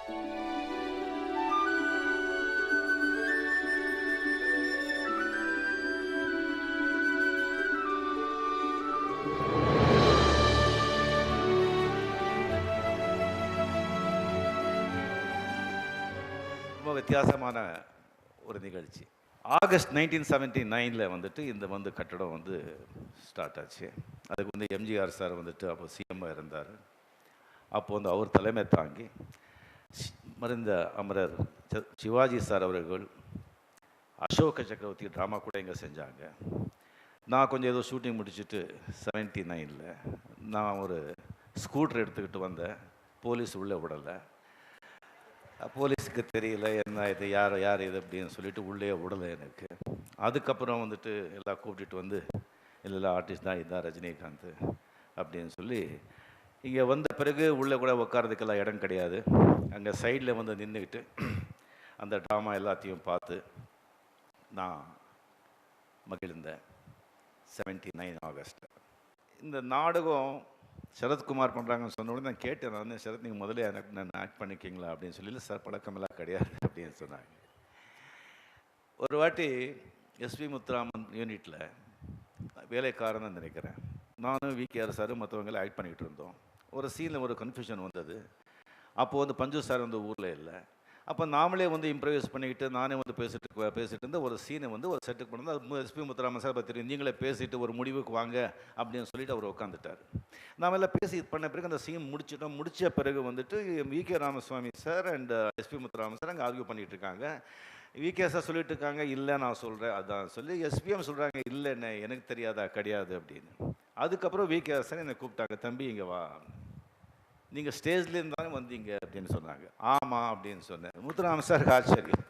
ரொம்ப வித்தியாசமான ஒரு நிகழ்ச்சி. ஆகஸ்ட் 1979 வந்துட்டு இந்த கட்டடம் ஸ்டார்ட் ஆச்சு. அதுக்கு எம்ஜிஆர் சார் வந்துட்டு அப்போ சிஎம்மாக இருந்தார். அப்போ அவர் தலைமை தாங்கி மறைந்த அமரர் சிவாஜி சார் அவர்கள் அசோக சக்கரவர்த்தி ட்ராமா கூட இங்கே செஞ்சாங்க. நான் கொஞ்சம் ஏதோ ஷூட்டிங் முடிச்சுட்டு 79 நான் ஒரு ஸ்கூட்டர் எடுத்துக்கிட்டு வந்தேன். போலீஸ் உள்ளே விடலை. போலீஸுக்கு தெரியல என்ன இது, யார் இது அப்படின்னு சொல்லிட்டு உள்ளே விடலை எனக்கு. அதுக்கப்புறம் எல்லாம் கூப்பிட்டுட்டு இல்லை ஆர்டிஸ்ட் தான், இதுதான் ரஜினிகாந்த் அப்படின்னு சொல்லி இங்கே வந்த பிறகு உள்ளே கூட உட்காரதுக்கெல்லாம் இடம் கிடையாது. அங்கே சைடில் நின்றுக்கிட்டு அந்த ட்ராமா எல்லாத்தையும் பார்த்து நான் மகிழ்ந்தேன். 79 ஆகஸ்ட் இந்த நாடகம் சரத்குமார் பண்ணுறாங்கன்னு சொன்ன உடனே நான் கேட்டேன். நான் சரத், நீங்கள் முதல்ல எனக்கு நான் ஆக்ட் பண்ணிக்கிங்களா அப்படின்னு சொல்லி, சார் பழக்கமெல்லாம் கிடையாது அப்படின்னு சொன்னாங்க. ஒரு வாட்டி எஸ்பி முத்துராமன் யூனிட்டில் வேலைக்காரன்னு நினைக்கிறேன், நானும் விகேஆர் சார் மற்றவங்களாம் ஆக்ட் பண்ணிக்கிட்டு இருந்தோம். ஒரு சீனில் ஒரு கன்ஃபியூஷன் வந்தது. அப்போது பஞ்சு சார் ஊரில் இல்லை. அப்போ நாமளே இம்ப்ரவைஸ் பண்ணிக்கிட்டு நானே பேசிட்டு இருந்த ஒரு சீனை ஒரு செட்டுக்கு பண்ணது. அது எஸ்பி முத்துராமன் சார் பற்றி நீங்களே பேசிட்டு ஒரு முடிவுக்கு வாங்க அப்படின்னு சொல்லிட்டு அவர் உட்காந்துட்டார். நாம எல்லாம் பேசி பண்ண பிறகு அந்த சீன் முடிச்சிட்டோம். முடித்த பிறகு V K Ramaswamy sir and S P Muthuraman sir அங்கே ஆர்கியூ பண்ணிகிட்டு இருக்காங்க. விகே சார் சொல்லிட்டு இருக்காங்க, இல்லை நான் சொல்கிறேன் அதான் சொல்லி. எஸ்பிஎம் சொல்கிறாங்க, இல்லை என்ன எனக்கு தெரியாதா கிடையாது அப்படின்னு. அதுக்கப்புறம் விகே சார் என்னை கூப்பிட்டாங்க, தம்பி இங்கே வா, நீங்கள் ஸ்டேஜில் இருந்தாலும் வந்தீங்க அப்படின்னு சொன்னாங்க. ஆமாம் அப்படின்னு சொன்னேன். முத்துராமன் சார் ஆச்சரியம்,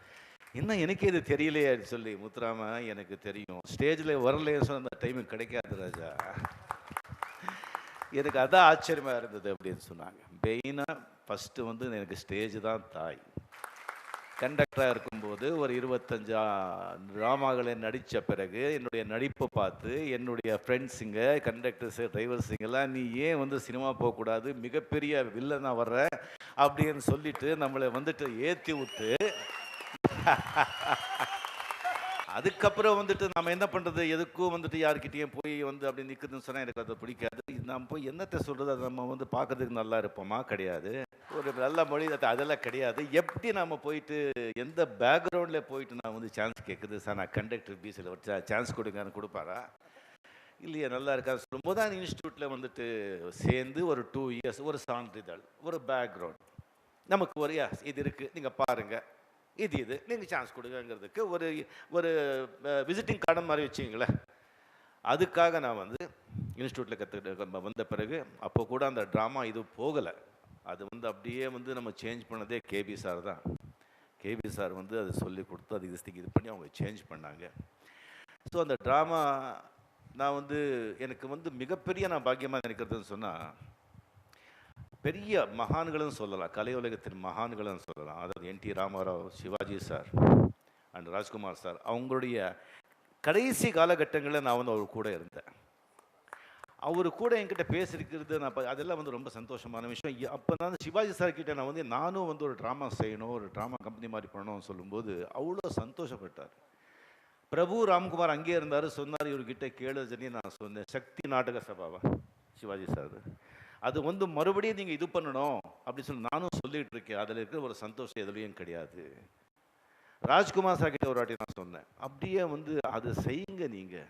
இன்னும் எனக்கே இது தெரியலையே சொல்லி. முத்துராமன், எனக்கு தெரியும், ஸ்டேஜில் வரலைன்னு சொன்ன அந்த டைமுக்கு கிடைக்காது ராஜா, எனக்கு அதான் ஆச்சரியமாக இருந்தது அப்படின்னு சொன்னாங்க. மெயினாக ஃபஸ்ட்டு எனக்கு ஸ்டேஜ் தான் தாய். கண்டக்டராக இருக்கும்போது ஒரு 25 ட்ராமாகளை நடித்த பிறகு என்னுடைய நடிப்பை பார்த்து என்னுடைய ஃப்ரெண்ட்ஸுங்க, கண்டக்டர்ஸு, டிரைவர்ஸுங்கெல்லாம், நீ ஏன் சினிமா போகக்கூடாது, மிகப்பெரிய வில்லனாக வர்ற அப்படின்னு சொல்லிட்டு நம்மளை ஏற்றி விட்டு அதுக்கப்புறம் நம்ம என்ன பண்ணுறது, எதுக்கும் யார்கிட்டையும் போய் அப்படி நிற்குதுன்னு சொன்னால் எனக்கு அது பிடிக்காது. நம்ம போய் என்னத்தை சொல்கிறது, அது நம்ம பார்க்கறதுக்கு நல்லா இருப்போமா கிடையாது, ஒரு நல்ல மொழி அதெல்லாம் கிடையாது. எப்படி நம்ம போயிட்டு எந்த பேக்ரவுண்டில் போயிட்டு நான் சான்ஸ் கேட்குது, சார் நான் கண்டக்டர் பிசியில் ஒரு சான்ஸ் கொடுங்கன்னு கொடுப்பாரா இல்லையா, நல்லா இருக்கா சொல்லும்போது தான் இன்ஸ்டியூட்டில் சேர்ந்து ஒரு 2 இயர்ஸ் ஒரு சான்றிதழ், ஒரு பேக்ரவுண்ட் நமக்கு ஒரு இது இருக்குது, நீங்கள் பாருங்கள், இது நீங்கள் சான்ஸ் கொடுங்கிறதுக்கு ஒரு ஒரு விசிட்டிங் கார்டு மாதிரி வச்சிங்களேன். அதுக்காக நான் இன்ஸ்டியூட்டில் கற்றுக்கிட்டு வந்த பிறகு அப்போ கூட அந்த ட்ராமா இது போகலை. அது அப்படியே நம்ம சேஞ்ச் பண்ணதே கேபி சார் தான். கேபி சார் அது சொல்லி கொடுத்து அது இது பண்ணி அவங்க சேஞ்ச் பண்ணாங்க. ஸோ அந்த ட்ராமா நான் எனக்கு மிகப்பெரிய நான் பாக்கியமாக நினைக்கிறதுன்னு சொன்னால், பெரிய மகான்களும் சொல்லலாம், கலை உலகத்தின் மகான்களும் சொல்லலாம். அதாவது NT Rama Rao, Sivaji sir and Rajkumar sir, அவங்களுடைய கடைசி காலகட்டங்களில் நான் அவர் கூட இருந்தேன். அவர் கூட என்கிட்ட பேசியிருக்கிறது நான் அதெல்லாம் ரொம்ப சந்தோஷமான விஷயம். அப்போ நான் சிவாஜி சார் கிட்டே நான் நானும் ஒரு ட்ராமா செய்யணும், ஒரு ட்ராமா கம்பெனி மாதிரி பண்ணணும்னு சொல்லும்போது அவ்வளோ சந்தோஷப்பட்டார். பிரபு ராம்குமார் அங்கேயே இருந்தார், சொன்னார் இவர்கிட்ட கேளு ஜனி. நான் சொன்னேன், சக்தி நாடக சபாவா சிவாஜி சார், அது மறுபடியும் நீங்கள் இது பண்ணணும் அப்படின்னு சொல்லி நானும் சொல்லிகிட்டு இருக்கேன். அதில் இருக்கிற ஒரு சந்தோஷம் எதுலேயும் கிடையாது. ராஜ்குமார் சார் கிட்ட ஒரு வாட்டி நான் சொன்னேன், அப்படியே அதை செய்யுங்க, நீங்கள்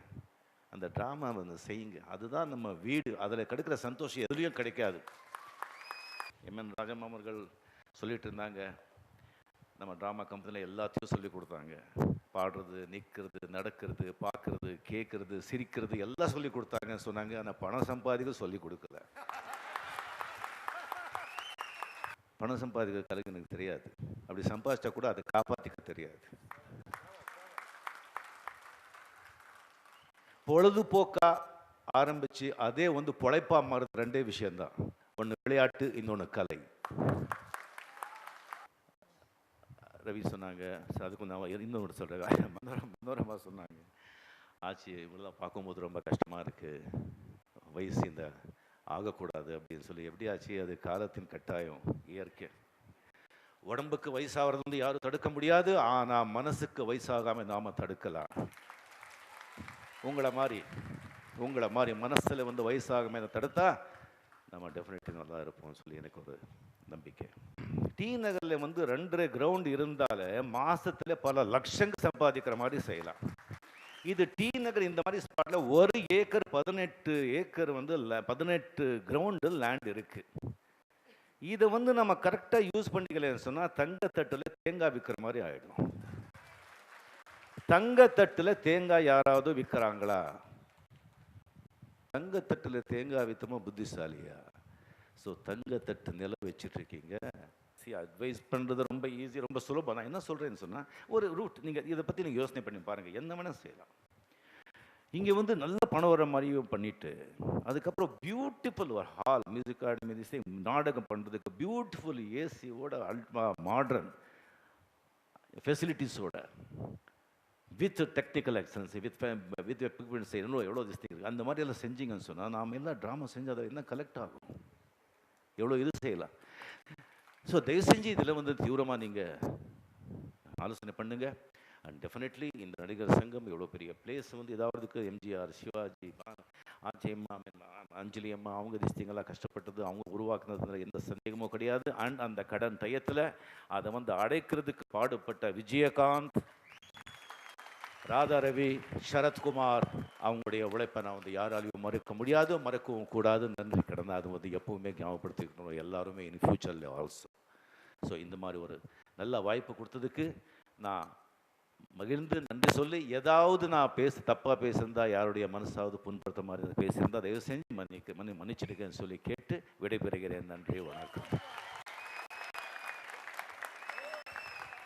அந்த ட்ராமா செய்யுங்க, அதுதான் நம்ம வீடு, அதில் கிடைக்கிற சந்தோஷம் எதுலேயும் கிடைக்காது. எம்என் ராஜம்மா அவர்கள் சொல்லிட்டு இருந்தாங்க, நம்ம ட்ராமா கம்பெனியில் எல்லாத்தையும் சொல்லி கொடுத்தாங்க. பாடுறது, நிற்கிறது, நடக்கிறது, பார்க்கறது, கேட்கறது, சிரிக்கிறது எல்லாம் சொல்லி கொடுத்தாங்கன்னு சொன்னாங்க. ஆனால் பணம் சம்பாதிக்க சொல்லி கொடுக்கல. பணம் சம்பாதிக்கிற கலைக்கு எனக்கு தெரியாது, அப்படி சம்பாதிச்சா கூட அதை காப்பாற்றிக்க தெரியாது. பொழுதுபோக்கா ஆரம்பிச்சு அதே பொழைப்பா மாறுது. 2 விஷயம்தான், ஒன்று விளையாட்டு, இன்னொன்று கலை. ரவி சொன்னாங்க, அதுக்கு நான் இன்னொன்று சொல்கிறேன், மனோரமா சொன்னாங்க, ஆச்சு இவ்வளோதான் பார்க்கும்போது ரொம்ப கஷ்டமாக இருக்குது, வயசு இந்த ஆகக்கூடாது அப்படின்னு சொல்லி. எப்படி ஆச்சு, அது காலத்தின் கட்டாயம், இயற்கை. உடம்புக்கு வயசாகிறது வந்து யாரும் தடுக்க முடியாது, ஆனால் மனசுக்கு வயசாகாமல் நாம் தடுக்கலாம். உங்களை மாதிரி மனசில் வந்து வயசாகாமல் தடுத்தா நம்ம டெஃபினெட்லி நல்லா இருப்போம்னு சொல்லி எனக்கு ஒரு நம்பிக்கை. டி நகரில் வந்து 2.5 கிரவுண்ட் இருந்தாலே மாசத்துல பல லட்சங்கள் சம்பாதிக்கிற மாதிரி செய்யலாம். இது டி நகர் இந்த மாதிரி ஸ்பாட்ல 1 ஏக்கர் 18 ஏக்கர் வந்து 18 கிரவுண்டு லேண்ட் இருக்கு. இதை வந்து நம்ம கரெக்டாக யூஸ் பண்ணிக்கலன்னு சொன்னால் தங்கத்தட்டில் தேங்காய் விற்கிற மாதிரி ஆயிடும். தங்கத்தட்டில் தேங்காய் யாராவது விற்கிறாங்களா? தங்கத்தட்டில் தேங்காய் வித்தமா புத்திசாலியா? ஸோ தங்கத்தட்டு நில வச்சுட்டு இருக்கீங்க. அட்வைஸ் பண்ணுறது ரொம்ப ஈஸி, ரொம்ப சுலபம். நான் என்ன சொல்கிறேன்னு சொன்னால், ஒரு ரூட் நீங்கள் இதை பற்றி நீங்கள் யோசனை பண்ணி பாருங்கள், என்ன வேணால் செய்யலாம். இங்கே வந்து நல்ல பணம் வர மாதிரியும் பண்ணிட்டு, அதுக்கப்புறம் பியூட்டிஃபுல் ஒரு ஹால், மியூசிக் அகாடமி, நாடகம் பண்ணுறதுக்கு பியூட்டிஃபுல் ஏசியோட, அல்ட்ரா மாடர்ன் ஃபெசிலிட்டிஸோட, வித் டெக்னிக்கல் எக்ஸலன்ஸ், வித் எக்யூப்மெண்ட்ஸ், எவ்வளோ திஸ்தி இருக்குது. அந்த மாதிரி எல்லாம் செஞ்சீங்கன்னு சொன்னால் நாம் எல்லாம் ட்ராமா செஞ்சு அதை என்ன கலெக்ட் ஆகும், எவ்வளோ இது செய்யலாம். ஸோ தயவு செஞ்சு இதில் வந்து தீவிரமாக நீங்கள் ஆலோசனை பண்ணுங்க. அண்ட் டெஃபினெட்லி இந்த நடிகர் சங்கம் எவ்வளோ பெரிய பிளேஸ் வந்து ஏதாவதுக்கு எம்ஜிஆர், சிவாஜி, ஆச்சியம்மா, அஞ்சலி அம்மா, அவங்க திஸ்திங்கெல்லாம் கஷ்டப்பட்டது, அவங்க உருவாக்குனதுல எந்த சந்தேகமும் கிடையாது. அண்ட் அந்த கடன் டயத்தில் அதை வந்து அடைக்கிறதுக்கு பாடுபட்ட விஜயகாந்த், ராதா ரவி, சரத்குமார், அவங்களுடைய உழைப்பை நான் வந்து யாராலையும் மறுக்க முடியாது, மறக்கவும் கூடாது. நன்றி கடந்த அது வந்து எப்பவுமே ஞாபகப்படுத்திக்கணும் எல்லாருமே இன் ஃபியூச்சரில் ஆல்சோ. ஸோ இந்த மாதிரி ஒரு நல்ல வாய்ப்பு கொடுத்ததுக்கு நான் மகிழ்ந்து நன்றி சொல்லி, ஏதாவது நான் தப்பாக பேசியிருந்தா, யாருடைய மனசாவது புண்படுத்த மாதிரி பேசியிருந்தா தயவு செஞ்சு மன்னிச்சிருக்கேன்னு சொல்லி கேட்டு விடைபெறுகிறேன். நன்றி, வணக்கம்.